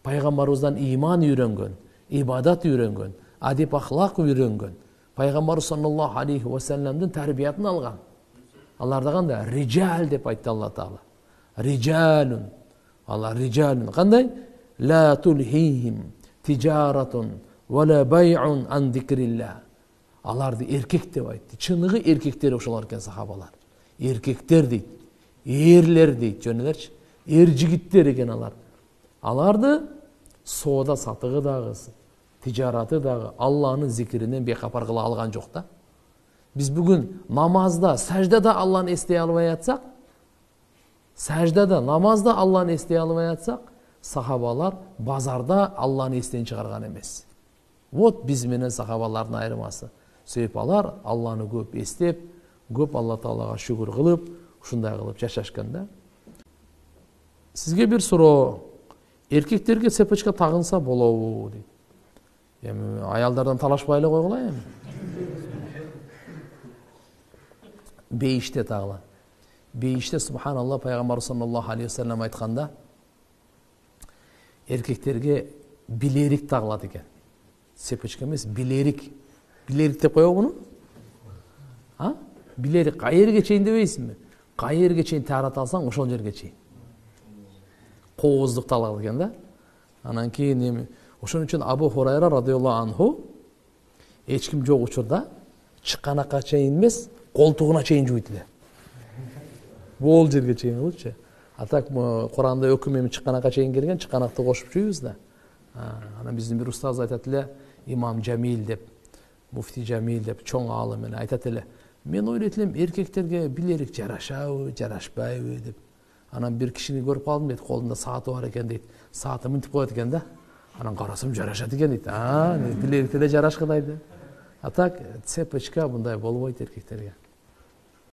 Пайгамбарыбыздан иман үйрөнгөн, ибадат үйрөнгөн, адеп ахлак үйрөнгөн. Пайгамбар саллаллаху алейхи ва салламдын тарбиятын алган. Аларда кандай? Rijal деп айтты Алла Таала. Rijалун. Алар rijалун. Кандай? Ла тулхихим тижаратун ва ла бай'ун ан зикрилlah. Аларды эркек деп айтты. Чыныгы эркектер ошолор экен сахабалар. Эркектер дейт. Эрлер дейт, жөнелерчи. Эр жигиттер экен алар. Аларды соода сатыгы дагы, тижараты дагы Алланын зикиринен бейхабар кыла алган жок да. Биз бүгүн намазда, саждада Алланы эстей албай атсак, саждада, намазда Алланы эстей албай атсак, сахабалар базарда Алланы эстен чыгарган эмес. Вот биз менен сахабалардын айырмасы. Себеп алар Алланы көп эстеп, көп Алла Таалага шүгүр кылып, ушундай кылып жашашкан да. Сизге бир суроо. Эркектерге цепочка тагынса болобу дейт. Эми аялдардан талашпай эле койгула эми. Бейиште тагыла. Бейиште субханалла пайгамбар саллаллаху алейхи ва саллям айтканда эркектерге билерик тагылат экен. Цепочка эмес, билерик. Билерик деп коебу буну? А? Билерик кайерге чейин дебейсизби? Кайерге чейин тарата алсаң, ошол жерге чейин. Кооздук талагат экен да. Анан кийин эми ошон үчүн Абу Хурайра радыйаллаху анху эч ким жок учурда чыканакка чейин эмес, колтугуна чейин жууйт эле. Бул жерге чейин болчу. А так Куранда өкүм эми чыканакка чейин келген, чыканакты кошуп жуйбуз да. Анан биздин бир устаз айтат эле, имам Жамил деп, муфти Жамил деп чоң аалым менен айтат эле. Мен ойлойт элем эркектерге билерик жарашабы, жарашпайбы деп. Анан бир кишини көрүп калдым дейт, колунда сааты бар экен дейт. Сааты мынтип коет экен да. Анан карасам жарашат экен дейт. Билерикте да жарашкыдайды. А так цепочка мындай болбойт эркектерге.